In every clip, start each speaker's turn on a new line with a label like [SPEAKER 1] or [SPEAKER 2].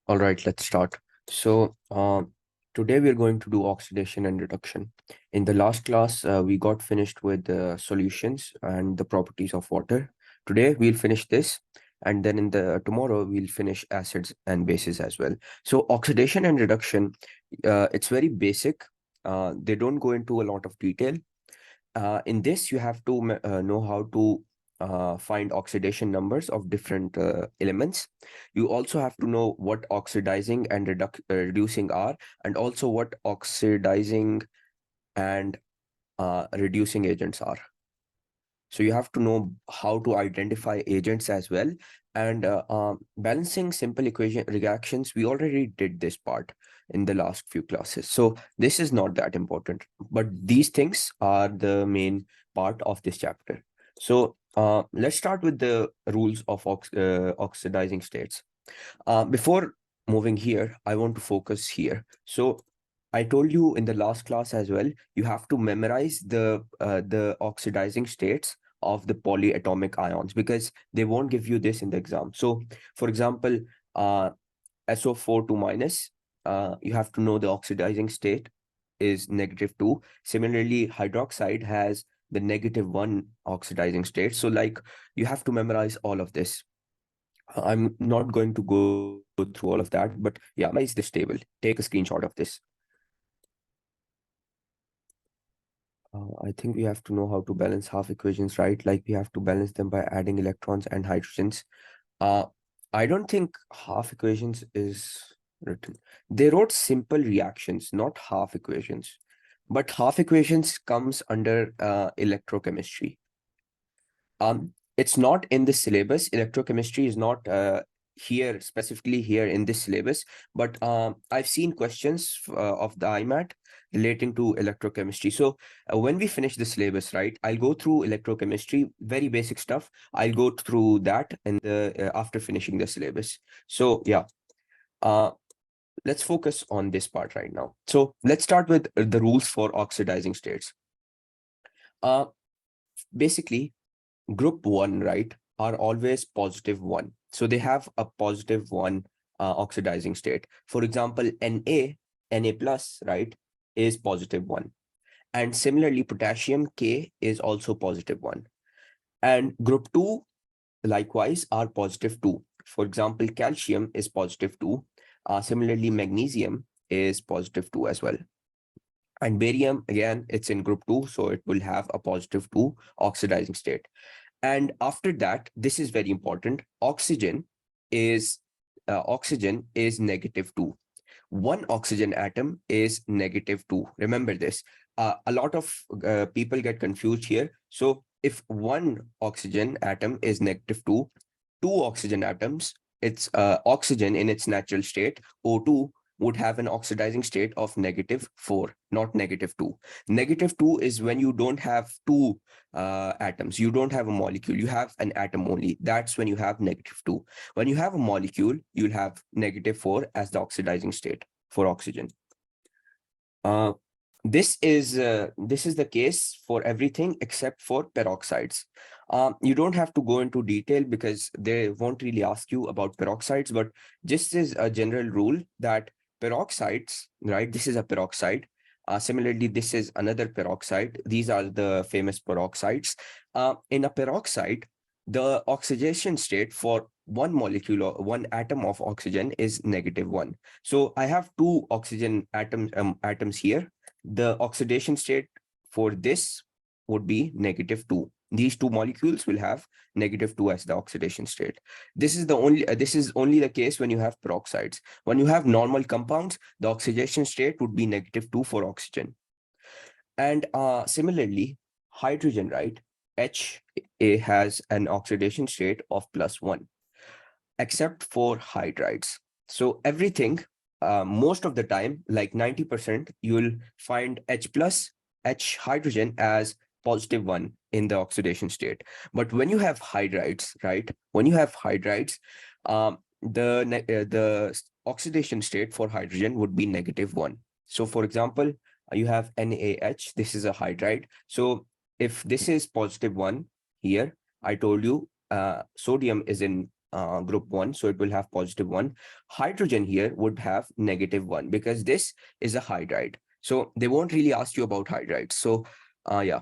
[SPEAKER 1] All right, let's start. So, today we're going to do oxidation and reduction. In the last class, we got finished with solutions and the properties of water. Today, we'll finish this, and then in the tomorrow, we'll finish acids and bases as well. So, oxidation and reduction, it's very basic. They don't go into a lot of detail. In this, you have to know how to find oxidation numbers of different elements. You also have to know what oxidizing and reducing are, and also what oxidizing and reducing agents are. So you have to know how to identify agents as well. And balancing simple equation reactions, we already did this part in the last few classes. So this is not that important, but these things are the main part of this chapter. So let's start with the rules of oxidizing states. Before moving here, I want to focus here. So I told you in the last class as well, you have to memorize the oxidizing states of the polyatomic ions because they won't give you this in the exam. So, for example, SO4 2 minus, you have to know the oxidizing state is -2. Similarly, hydroxide has the -1 oxidizing state. So, like, you have to memorize all of this. I'm not going to go through all of that, but yeah, memorize this table. Take a screenshot of this. I think we have to know how to balance half equations, right? Like we have to balance them by adding electrons and hydrogens. Uh, I don't think half equations is written. They wrote simple reactions, not half equations. But half equations comes under electrochemistry. It's not in the syllabus. Electrochemistry is not here, specifically here in this syllabus, but I've seen questions of the IMAT relating to electrochemistry. So when we finish the syllabus, right, I'll go through electrochemistry, very basic stuff. I'll go through that and after finishing the syllabus. So yeah, uh, let's focus on this part right now. So let's start with the rules for oxidizing states. Uh, Basically, group 1, right, are always +1. So they have a +1 oxidizing state. For example, Na plus, right, is +1. And similarly, potassium K is also +1. And group 2, likewise, are +2. For example, calcium is +2. Similarly, magnesium is +2 as well. And barium, again, it's in group 2, so it will have a +2 oxidizing state. And after that, this is very important. Oxygen is -2. One oxygen atom is -2. Remember this. A lot of people get confused here. So if one oxygen atom is -2, two oxygen atoms, it's oxygen in its natural state, O2, would have an oxidizing state of -4, not -2. -2 is when you don't have two atoms. You don't have a molecule. You have an atom only. That's when you have -2. When you have a molecule, you'll have -4 as the oxidizing state for oxygen. This is the case for everything except for peroxides. You don't have to go into detail because they won't really ask you about peroxides, but just as a general rule that peroxides, right? This is a peroxide. Similarly, this is another peroxide. These are the famous peroxides. In a peroxide, the oxidation state for one molecule or one atom of oxygen is -1. So I have two oxygen atoms here. The oxidation state for this would be -2. These two molecules will have -2 as the oxidation state. This is only the case when you have peroxides. When you have normal compounds, the oxidation state would be -2 for oxygen. And similarly, hydrogen, right? Ha has an oxidation state of +1, except for hydrides. So everything, most of the time, like 90%, you'll find H plus, H hydrogen as +1 in the oxidation state. But when you have hydrides, right? When you have hydrides, the oxidation state for hydrogen would be -1. So for example, you have NaH, this is a hydride. So if this is +1 here, I told you sodium is in group 1, so it will have positive 1. Hydrogen here would have negative 1 because this is a hydride. So they won't really ask you about hydrides. So yeah.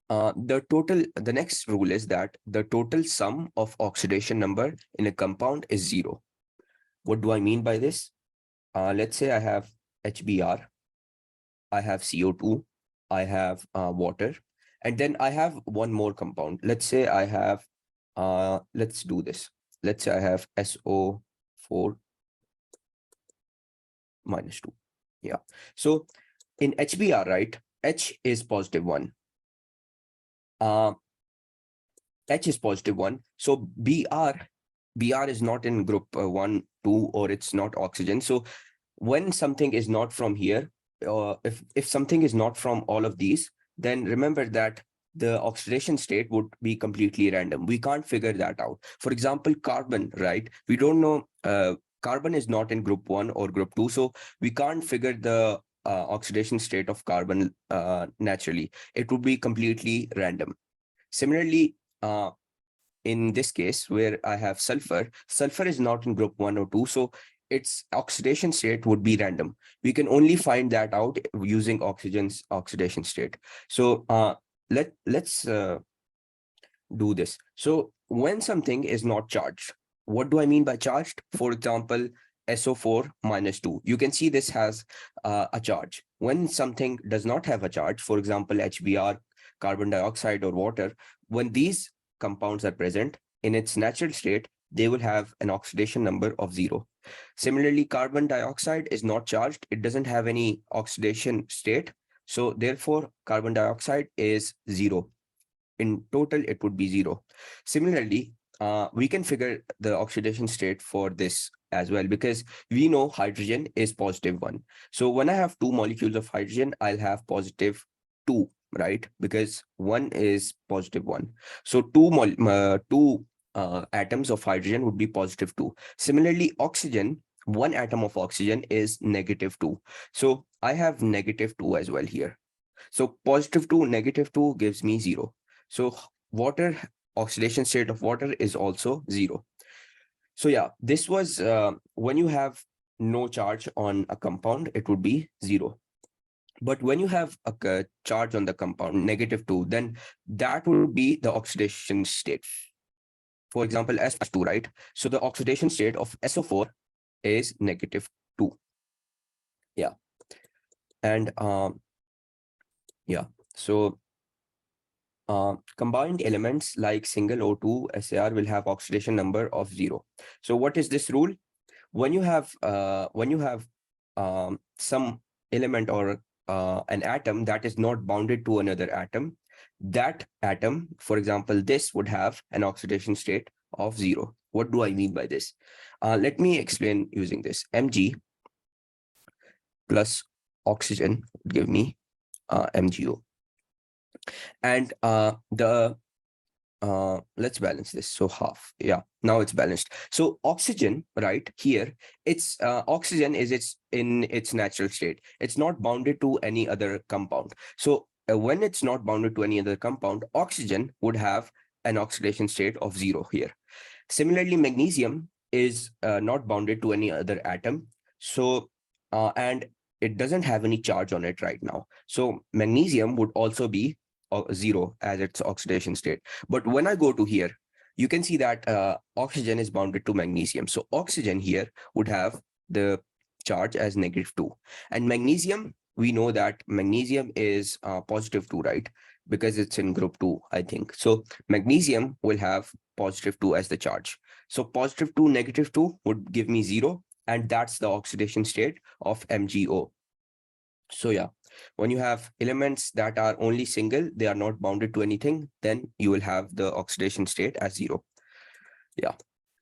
[SPEAKER 1] The next rule is that the total sum of oxidation number in a compound is 0. What do I mean by this? Let's say I have HBr, I have CO2, I have water, and then I have one more compound. Let's say I have, let's do this. Let's say I have SO4 minus 2. Yeah. So in HBr, right, H is positive 1. H is positive 1. So Br is not in group 1, 2, or it's not oxygen. So when something is not from here, if something is not from all of these, then remember that the oxidation state would be completely random. We can't figure that out. For example, carbon, right? We don't know, carbon is not in group 1 or group 2, so we can't figure the oxidation state of carbon naturally. It would be completely random. Similarly, in this case where I have sulfur is not in group 1 or 2, so its oxidation state would be random. We can only find that out using oxygen's oxidation state. So let's do this. So when something is not charged, what do I mean by charged? For example, SO4 minus 2. You can see this has a charge. When something does not have a charge, for example, HBr, carbon dioxide, or water, when these compounds are present in its natural state, they will have an oxidation number of 0. Similarly, carbon dioxide is not charged. It doesn't have any oxidation state. So therefore, carbon dioxide is 0. In total, it would be 0. Similarly, we can figure the oxidation state for this as well, because we know hydrogen is positive 1. So when I have 2 molecules of hydrogen, I'll have positive 2, right? Because 1 is positive 1. So two atoms of hydrogen would be positive 2. Similarly, oxygen, 1 atom of oxygen is negative 2. So I have negative 2 as well here. So positive 2, negative 2 gives me 0. So water, oxidation state of water is also 0. So yeah, this was when you have no charge on a compound, it would be 0. But when you have a charge on the compound, negative 2, then that would be the oxidation state. For example, S2, right? So the oxidation state of SO4 is negative 2. Yeah. And yeah, so combined elements like single O2 SAR will have oxidation number of 0. So what is this rule? When you have some element or an atom that is not bounded to another atom, that atom, for example, this would have an oxidation state of 0. What do I mean by this? Let me explain using this. Mg plus oxygen would give me MgO. And let's balance this. So half. Yeah, now it's balanced. So oxygen, right here, it's oxygen is in its natural state. It's not bounded to any other compound. So when it's not bounded to any other compound, oxygen would have an oxidation state of 0 here. Similarly, magnesium is not bounded to any other atom. So and it doesn't have any charge on it right now. So magnesium would also be 0 as its oxidation state. But when I go to here, you can see that oxygen is bounded to magnesium. So oxygen here would have the charge as negative 2. And magnesium, we know that magnesium is positive 2, right? Because it's in group 2, I think. So magnesium will have positive 2 as the charge. So positive 2, negative 2 would give me 0. And that's the oxidation state of MgO. So yeah, when you have elements that are only single, they are not bounded to anything, then you will have the oxidation state as 0. Yeah.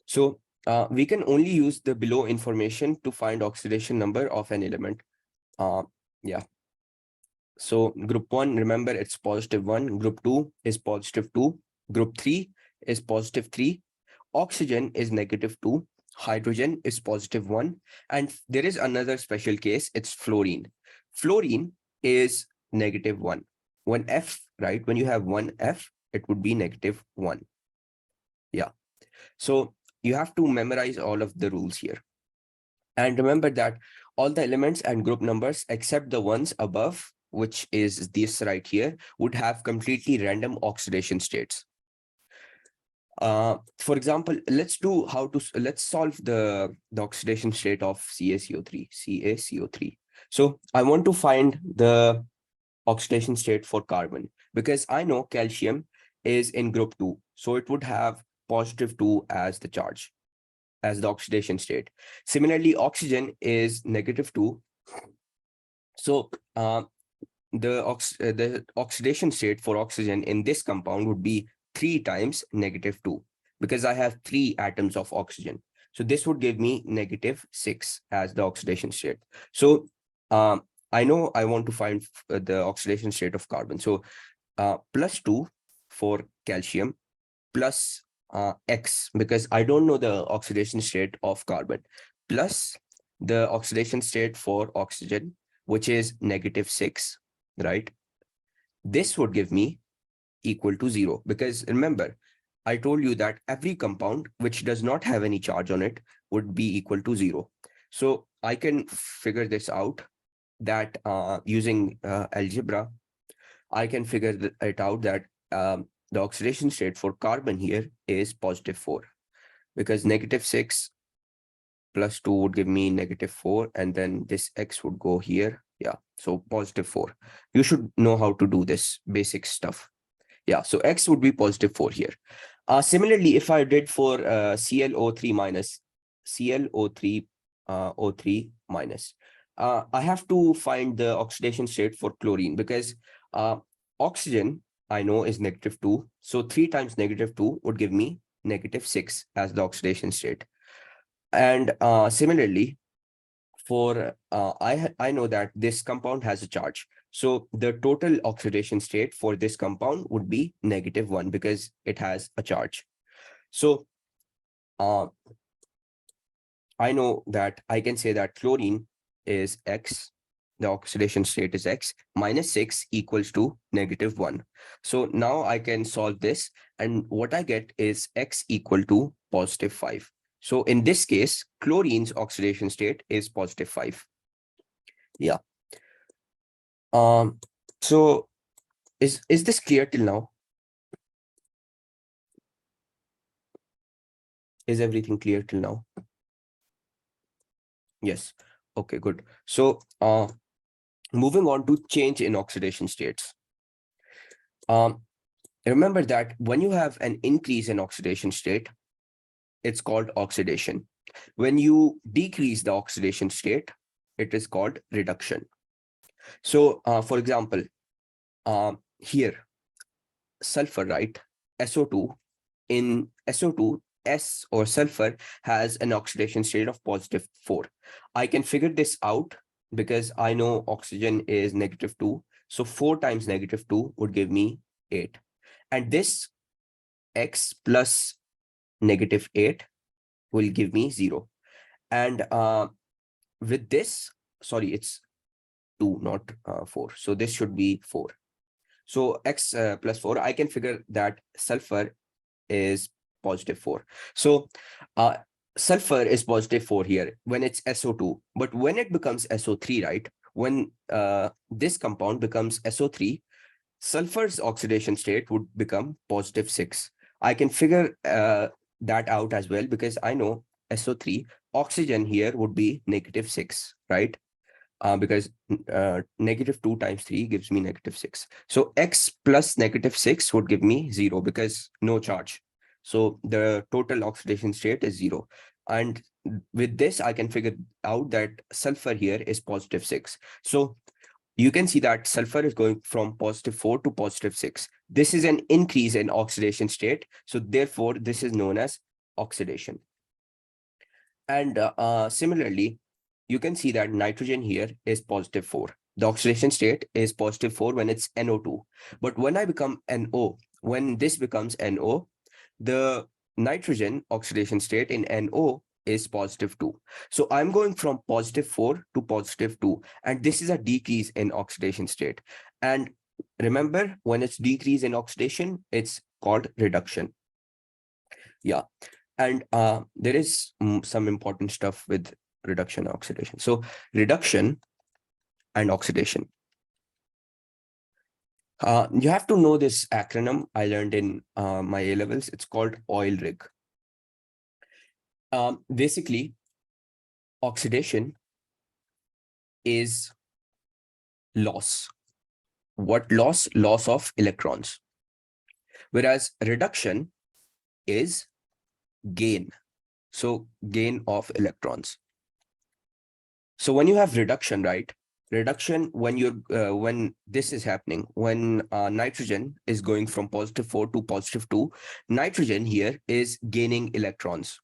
[SPEAKER 1] So we can only use the below information to find oxidation number of an element. Yeah. So group 1, remember, it's positive 1. Group 2 is positive 2. Group 3 is positive 3. Oxygen is negative 2. Hydrogen is positive 1. And there is another special case. It's fluorine. Fluorine is negative 1. When you have one F, it would be negative 1. Yeah. So you have to memorize all of the rules here. And remember that all the elements and group numbers except the ones above, which is this right here, would have completely random oxidation states. For example, let's solve the oxidation state of CaCO3. So I want to find the oxidation state for carbon because I know calcium is in group 2, so it would have +2 as the charge, as the oxidation state. Similarly, oxygen is -2. So the oxidation state for oxygen in this compound would be 3 times -2 because I have 3 atoms of oxygen. So this would give me -6 as the oxidation state. So I know I want to find the oxidation state of carbon. So +2 for calcium plus X, because I don't know the oxidation state of carbon, plus the oxidation state for oxygen, which is -6, right? This would give me equal to 0, because remember, I told you that every compound which does not have any charge on it would be equal to 0. So I can figure this out that using algebra, I can figure it out that the oxidation state for carbon here is +4, because -6 plus 2 would give me -4, and then this X would go here. Yeah, so +4. You should know how to do this basic stuff. Yeah, so X would be +4 here. Similarly, if I did for ClO3 minus, ClO3 O3 minus, I have to find the oxidation state for chlorine, because oxygen I know is -2. So 3 times -2 would give me -6 as the oxidation state. And similarly, for I know that this compound has a charge. So the total oxidation state for this compound would be -1 because it has a charge. So I know that I can say that chlorine is X, the oxidation state is X, -6 equals to -1. So now I can solve this, and what I get is X equal to +5. So in this case, chlorine's oxidation state is +5. Yeah. So is this clear till now? Is everything clear till now? Yes. Okay, good. So moving on to change in oxidation states. Remember that when you have an increase in oxidation state, it's called oxidation. When you decrease the oxidation state, it is called reduction. So for example, here, sulfur, right? SO2, in SO2, S or sulfur has an oxidation state of +4. I can figure this out because I know oxygen is -2. So 4 times -2 would give me 8. And this X plus -8 will give me 0. And with this, sorry, it's 2, not 4. So this should be 4. So X plus 4, I can figure that sulfur is +4. So sulfur is +4 here when it's SO2, but when it becomes SO3, right? When this compound becomes SO3, sulfur's oxidation state would become +6. I can figure that out as well because I know SO3, oxygen here would be -6, right? Because -2 times 3 gives me -6. So X plus -6 would give me 0 because no charge. So the total oxidation state is 0. And with this, I can figure out that sulfur here is +6. So you can see that sulfur is going from +4 to +6. This is an increase in oxidation state. So therefore, this is known as oxidation. And similarly, you can see that nitrogen here is +4. The oxidation state is +4 when it's NO2. But when I become NO, when this becomes NO, the nitrogen oxidation state in NO is +2. So I'm going from +4 to +2, and this is a decrease in oxidation state. And remember, when it's decrease in oxidation, it's called reduction. Yeah. And there is some important stuff with reduction and oxidation. So reduction and oxidation. You have to know this acronym I learned in my A levels. It's called oil rig. Basically, oxidation is loss. What loss? Loss of electrons. Whereas reduction is gain. So gain of electrons. So when you have reduction, right? Reduction, when this is happening, when nitrogen is going from +4 to +2, nitrogen here is gaining electrons.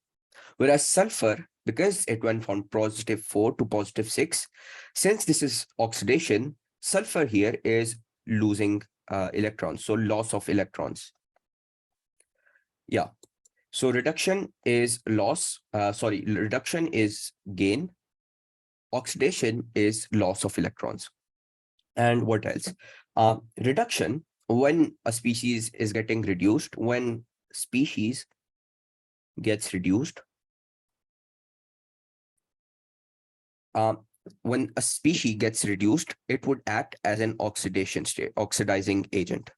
[SPEAKER 1] Whereas sulfur, because it went from +4 to +6, since this is oxidation, sulfur here is losing electrons, so loss of electrons. Yeah. So reduction is loss. Reduction is gain. Oxidation is loss of electrons. And what else? Reduction, when a species is getting reduced, when species gets reduced, when a species gets reduced, it would act as an oxidizing agent.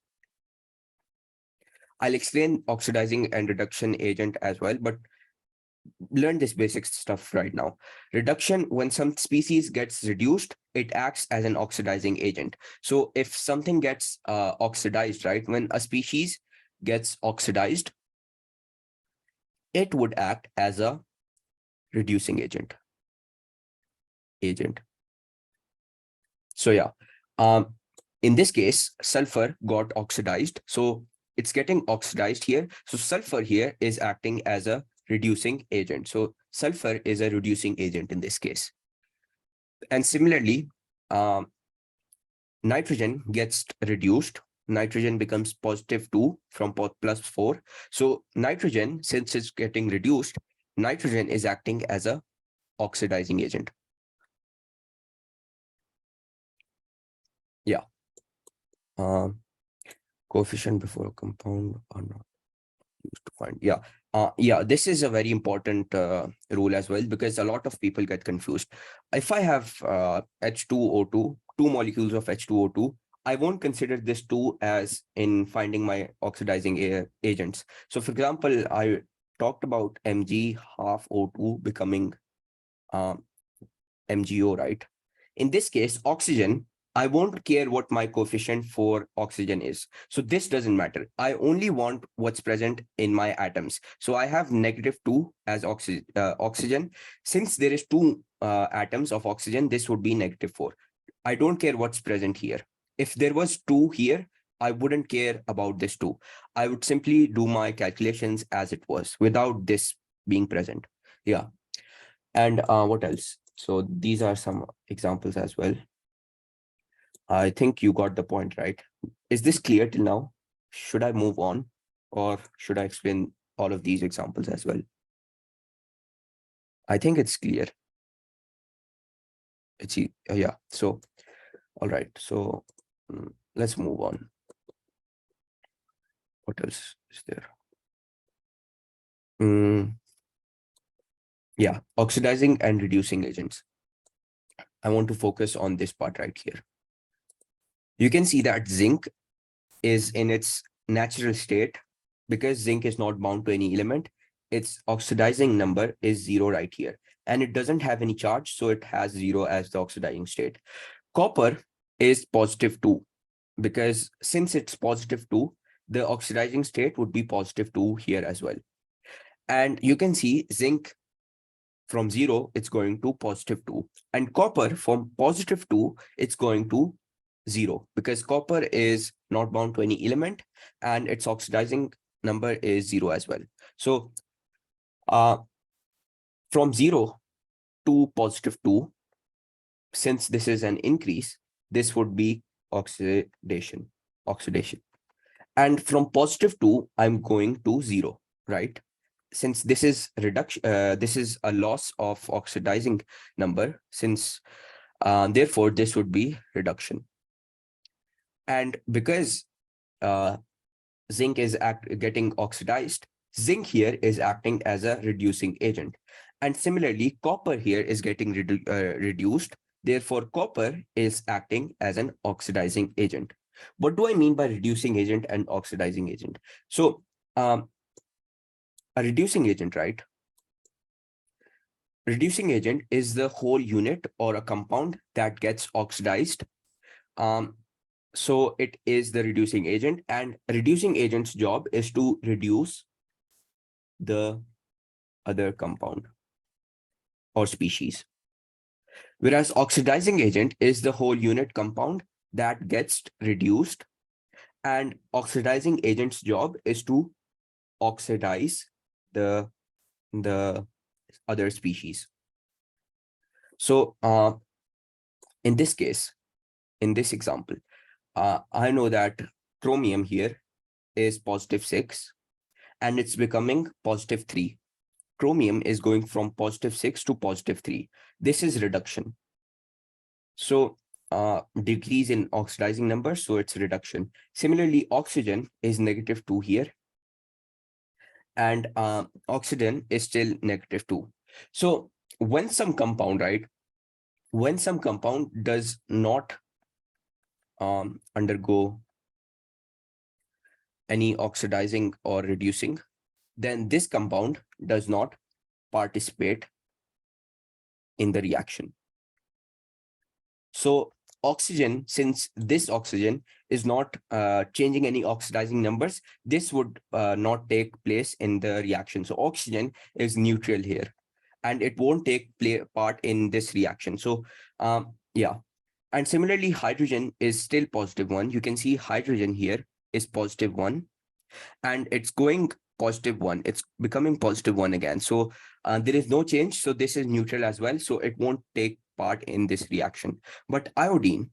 [SPEAKER 1] I'll explain oxidizing and reduction agent as well, but learn this basic stuff right now. Reduction, when some species gets reduced, it acts as an oxidizing agent. So if something gets oxidized, right, when a species gets oxidized, it would act as a reducing agent. So yeah, in this case, sulfur got oxidized. So it's getting oxidized here. So sulfur here is acting as a reducing agent. So sulfur is a reducing agent in this case. And similarly, nitrogen gets reduced. Nitrogen becomes +2 from +4. So nitrogen, since it's getting reduced, nitrogen is acting as a oxidizing agent. Yeah. Coefficient before a compound or not used to find. Yeah. This is a very important rule as well, because a lot of people get confused. If I have H2O2, two molecules of H2O2, I won't consider this two as in finding my oxidizing agents. So for example, I talked about Mg half O2 becoming MgO, right? In this case, oxygen, I won't care what my coefficient for oxygen is. So this doesn't matter. I only want what's present in my atoms. So I have -2 as oxygen. Since there is two atoms of oxygen, this would be -4. I don't care what's present here. If there was 2 here, I wouldn't care about this 2. I would simply do my calculations as it was without this being present. Yeah. And what else? So these are some examples as well. I think you got the point, right? Is this clear till now? Should I move on, or should I explain all of these examples as well? I think it's clear. Yeah. So, all right. So let's move on. What else is there? Yeah, oxidizing and reducing agents. I want to focus on this part right here. You can see that zinc is in its natural state. Because zinc is not bound to any element, its oxidizing number is 0 right here. And it doesn't have any charge, so it has 0 as the oxidizing state. Copper is +2, because since it's +2, the oxidizing state would be +2 here as well. And you can see zinc from 0, it's going to +2. And copper from +2, it's going to 0, because copper is not bound to any element and its oxidizing number is 0 as well. So from 0 to +2, since this is an increase, this would be oxidation. And from +2, I'm going to 0, right? Since this is reduction, this is a loss of oxidizing number, since therefore this would be reduction. And because zinc is getting oxidized, zinc here is acting as a reducing agent. And similarly, copper here is getting reduced. Therefore, copper is acting as an oxidizing agent. What do I mean by reducing agent and oxidizing agent? So a reducing agent, right? Reducing agent is the whole unit or a compound that gets oxidized. So it is the reducing agent, and reducing agent's job is to reduce the other compound or species. Whereas oxidizing agent is the whole unit compound that gets reduced, and oxidizing agent's job is to oxidize the other species. So in this case, in this example, I know that chromium here is +6 and it's becoming +3. Chromium is going from +6 to +3. This is reduction. So decrease in oxidizing number, so it's reduction. Similarly, oxygen is -2 here, and oxygen is still -2. So when some compound, right, when some compound does not undergo any oxidizing or reducing, then this compound does not participate in the reaction. So oxygen, since this oxygen is not changing any oxidizing numbers, this would not take place in the reaction. So oxygen is neutral here, and it won't take part in this reaction. So yeah. And similarly, hydrogen is still +1. You can see hydrogen here is +1, and it's going +1. It's becoming +1 again. So there is no change. So this is neutral as well. So it won't take part in this reaction. But iodine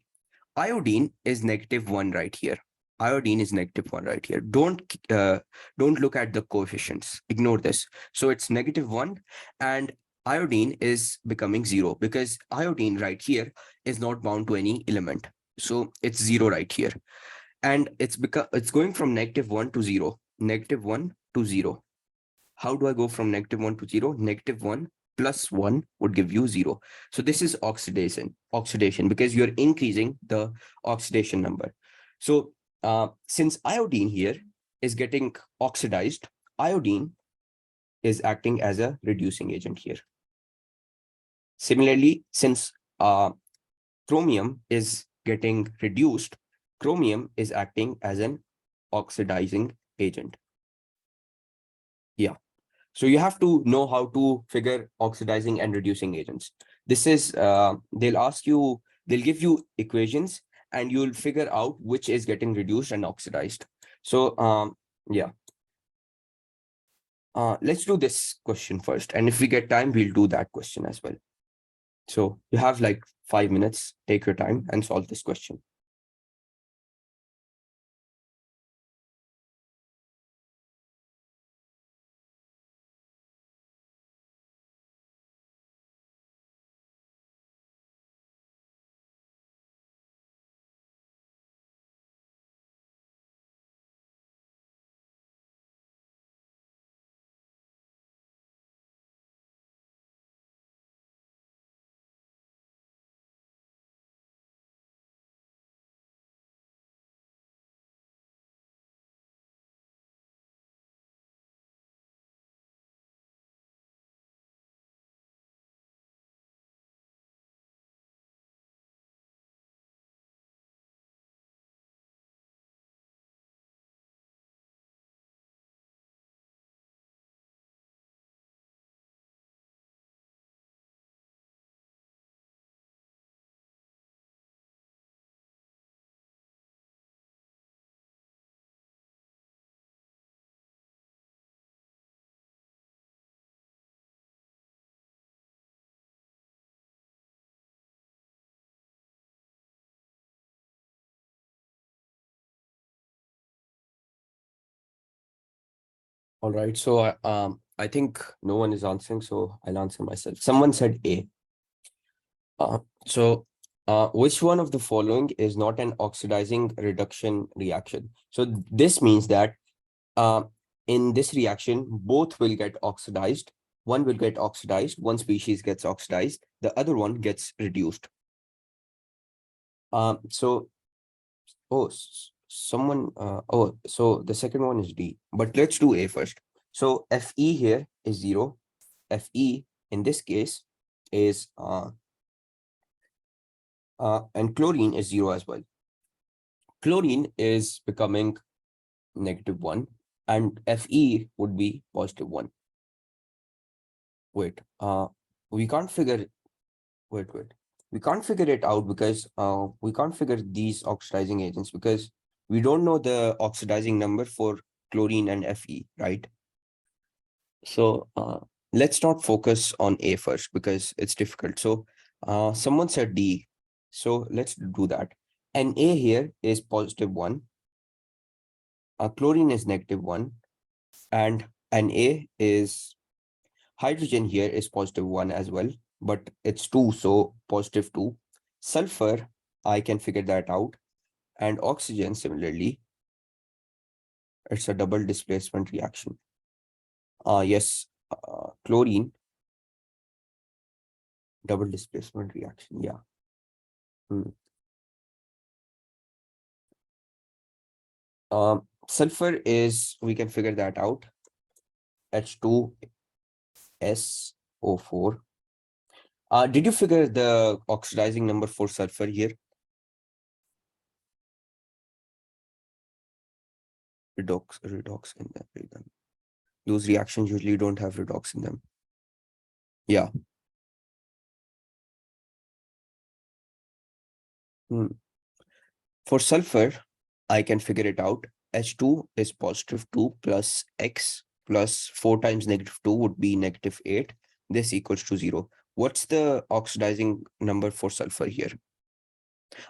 [SPEAKER 1] is -1 right here. Iodine is -1 right here. Don't look at the coefficients. Ignore this. So it's -1, and iodine is becoming 0 because iodine right here is not bound to any element. So it's 0 right here. And it's going from -1 to 0. -1 to 0. How do I go from -1 to 0? -1 plus 1 would give you 0. So this is oxidation because you're increasing the oxidation number. So since iodine here is getting oxidized, iodine is acting as a reducing agent here. Similarly, since chromium is getting reduced, chromium is acting as an oxidizing agent. Yeah. So you have to know how to figure oxidizing and reducing agents. This is, they'll give you equations and you'll figure out which is getting reduced and oxidized. So yeah. Let's do this question first. And if we get time, we'll do that question as well. So you have like 5 minutes, take your time and solve this question. All right. So I think no one is answering, so I'll answer myself. Someone said A. So which one of the following is not an oxidizing reduction reaction? So this means that in this reaction, both will get oxidized. One will get oxidized, one species gets oxidized, the other one gets reduced. So so the second one is D, but let's do A first. So Fe here is 0. Fe in this case is and chlorine is 0 as well. Chlorine is becoming -1 and Fe would be +1. Wait, we can't figure wait. We can't figure it out because we can't figure these oxidizing agents because we don't know the oxidizing number for chlorine and Fe, right? So let's not focus on A first because it's difficult. So someone said D. So let's do that. Na here is +1. Chlorine is -1. And Na is hydrogen here is +1 as well, but it's 2, so +2. Sulfur, I can figure that out. And oxygen, similarly, it's a double displacement reaction. Yes, chlorine, double displacement reaction, yeah. Sulfur is, we can figure that out, H2SO4. Did you figure the oxidizing number for sulfur here? Redox in them. Those reactions usually don't have redox in them. Yeah. For sulfur, I can figure it out. H2 is +2 plus X plus 4 times -2 would be -8. This equals to 0. What's the oxidizing number for sulfur here?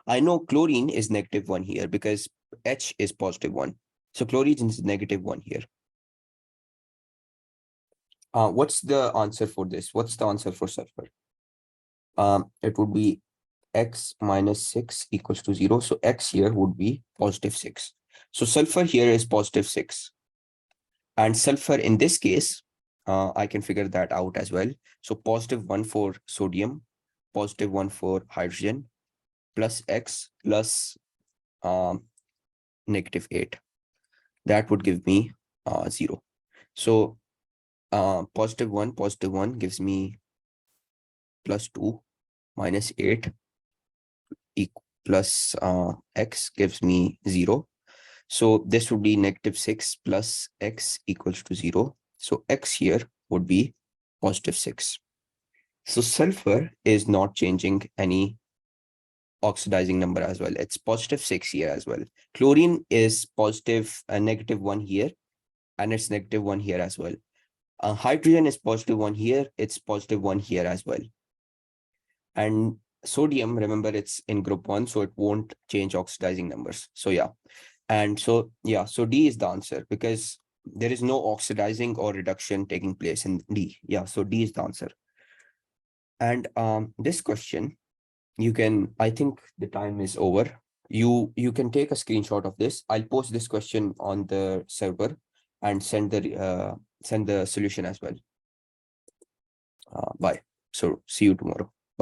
[SPEAKER 1] I know chlorine is -1 here because H is +1. So chlorine is -1 here. What's the answer for this? What's the answer for sulfur? It would be X minus 6 equals to 0. So X here would be +6. So sulfur here is +6. And sulfur in this case, I can figure that out as well. So +1 for sodium, +1 for hydrogen, plus X plus -8. That would give me 0. So +1 gives me +2 minus 8 plus X gives me 0. So this would be -6 plus X equals to 0. So X here would be +6. So sulfur is not changing any oxidizing number as well. It's +6 here as well. Chlorine is -1 here, and it's -1 here as well. Hydrogen is +1 here, it's +1 here as well. And sodium, remember, it's in group 1, so it won't change oxidizing numbers. So yeah. And so, yeah, so D is the answer because there is no oxidizing or reduction taking place in D. Yeah, so D is the answer. And this question, you can, I think the time is over. You can take a screenshot of this. I'll post this question on the server and send the solution as well. Bye. So see you tomorrow.